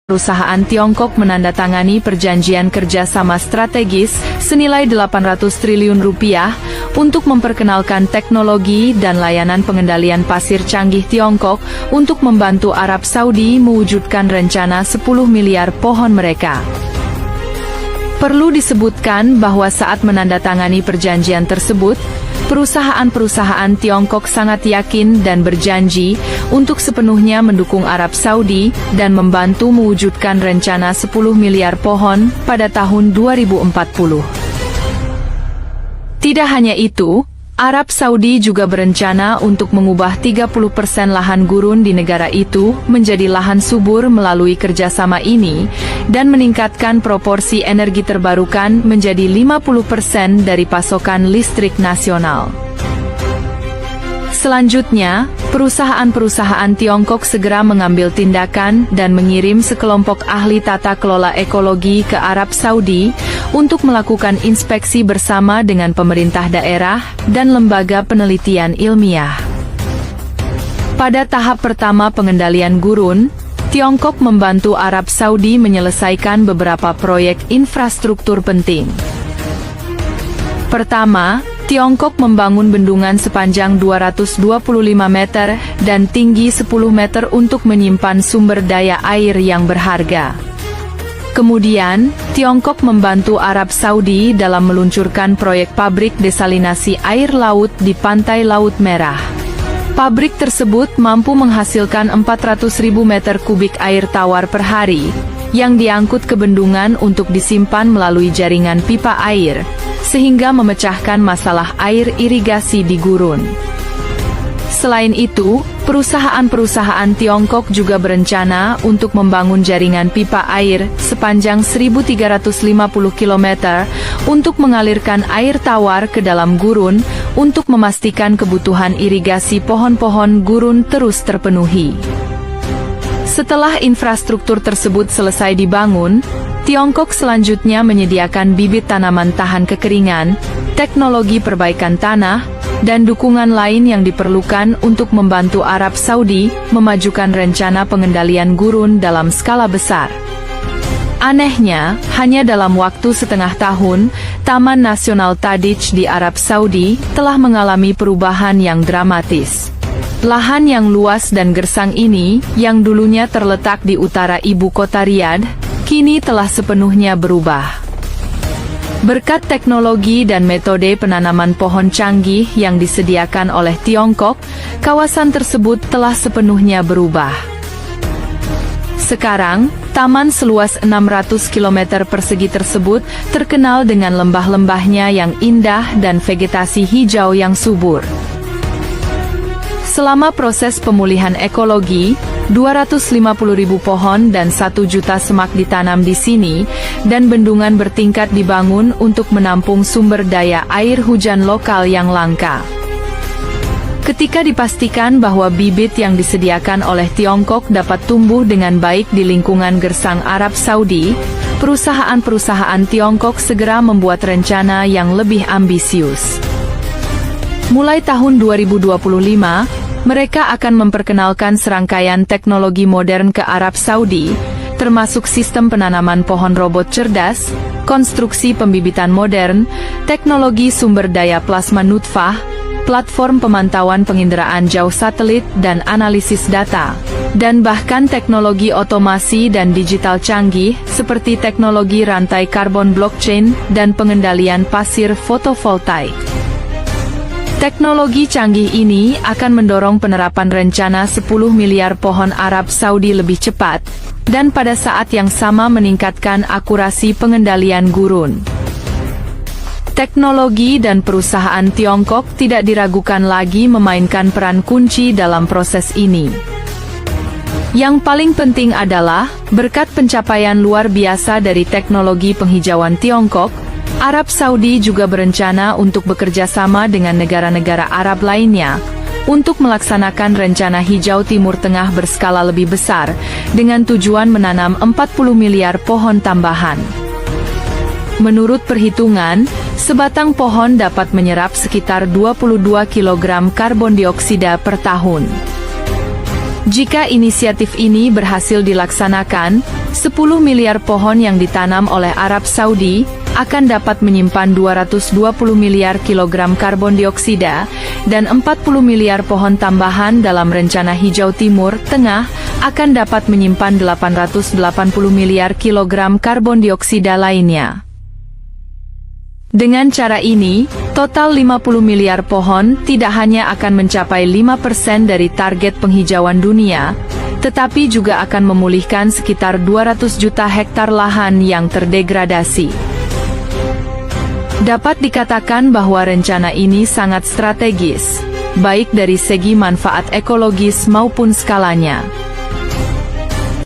Perusahaan Tiongkok menandatangani perjanjian kerjasama strategis senilai 800 triliun rupiah untuk memperkenalkan teknologi dan layanan pengendalian pasir canggih Tiongkok untuk membantu Arab Saudi mewujudkan rencana 10 miliar pohon mereka. Perlu disebutkan bahwa saat menandatangani perjanjian tersebut, perusahaan-perusahaan Tiongkok sangat yakin dan berjanji untuk sepenuhnya mendukung Arab Saudi dan membantu mewujudkan rencana 10 miliar pohon pada tahun 2040. Tidak hanya itu, Arab Saudi juga berencana untuk mengubah 30% lahan gurun di negara itu menjadi lahan subur melalui kerjasama ini dan meningkatkan proporsi energi terbarukan menjadi 50% dari pasokan listrik nasional. Selanjutnya, perusahaan-perusahaan Tiongkok segera mengambil tindakan dan mengirim sekelompok ahli tata kelola ekologi ke Arab Saudi untuk melakukan inspeksi bersama dengan pemerintah daerah dan lembaga penelitian ilmiah. Pada tahap pertama pengendalian gurun, Tiongkok membantu Arab Saudi menyelesaikan beberapa proyek infrastruktur penting. Pertama, Tiongkok membangun bendungan sepanjang 225 meter dan tinggi 10 meter untuk menyimpan sumber daya air yang berharga. Kemudian, Tiongkok membantu Arab Saudi dalam meluncurkan proyek pabrik desalinasi air laut di Pantai Laut Merah. Pabrik tersebut mampu menghasilkan 400.000 meter kubik air tawar per hari, yang diangkut ke bendungan untuk disimpan melalui jaringan pipa air, sehingga memecahkan masalah air irigasi di gurun. Selain itu, perusahaan-perusahaan Tiongkok juga berencana untuk membangun jaringan pipa air sepanjang 1.350 km untuk mengalirkan air tawar ke dalam gurun untuk memastikan kebutuhan irigasi pohon-pohon gurun terus terpenuhi. Setelah infrastruktur tersebut selesai dibangun, Tiongkok selanjutnya menyediakan bibit tanaman tahan kekeringan, teknologi perbaikan tanah, dan dukungan lain yang diperlukan untuk membantu Arab Saudi memajukan rencana pengendalian gurun dalam skala besar. Anehnya, hanya dalam waktu setengah tahun, Taman Nasional Tadich di Arab Saudi telah mengalami perubahan yang dramatis. Lahan yang luas dan gersang ini, yang dulunya terletak di utara ibu kota Riyadh, kini telah sepenuhnya berubah. Berkat teknologi dan metode penanaman pohon canggih yang disediakan oleh Tiongkok, kawasan tersebut telah sepenuhnya berubah. Sekarang, taman seluas 600 km persegi tersebut terkenal dengan lembah-lembahnya yang indah dan vegetasi hijau yang subur. Selama proses pemulihan ekologi, 250.000 pohon dan 1 juta semak ditanam di sini, dan bendungan bertingkat dibangun untuk menampung sumber daya air hujan lokal yang langka. Ketika dipastikan bahwa bibit yang disediakan oleh Tiongkok dapat tumbuh dengan baik di lingkungan gersang Arab Saudi, perusahaan-perusahaan Tiongkok segera membuat rencana yang lebih ambisius. Mulai tahun 2025, mereka akan memperkenalkan serangkaian teknologi modern ke Arab Saudi, termasuk sistem penanaman pohon robot cerdas, konstruksi pembibitan modern, teknologi sumber daya plasma nutfah, platform pemantauan penginderaan jauh satelit dan analisis data, dan bahkan teknologi otomasi dan digital canggih seperti teknologi rantai karbon blockchain dan pengendalian pasir fotovoltaik. Teknologi canggih ini akan mendorong penerapan rencana 10 miliar pohon Arab Saudi lebih cepat, dan pada saat yang sama meningkatkan akurasi pengendalian gurun. Teknologi dan perusahaan Tiongkok tidak diragukan lagi memainkan peran kunci dalam proses ini. Yang paling penting adalah, berkat pencapaian luar biasa dari teknologi penghijauan Tiongkok, Arab Saudi juga berencana untuk bekerja sama dengan negara-negara Arab lainnya untuk melaksanakan rencana hijau Timur Tengah berskala lebih besar dengan tujuan menanam 40 miliar pohon tambahan. Menurut perhitungan, sebatang pohon dapat menyerap sekitar 22 kg karbon dioksida per tahun. Jika inisiatif ini berhasil dilaksanakan, 10 miliar pohon yang ditanam oleh Arab Saudi akan dapat menyimpan 220 miliar kilogram karbon dioksida, dan 40 miliar pohon tambahan dalam rencana hijau Timur Tengah akan dapat menyimpan 880 miliar kilogram karbon dioksida lainnya. Dengan cara ini, total 50 miliar pohon tidak hanya akan mencapai 5% dari target penghijauan dunia, tetapi juga akan memulihkan sekitar 200 juta hektar lahan yang terdegradasi. Dapat dikatakan bahwa rencana ini sangat strategis, baik dari segi manfaat ekologis maupun skalanya.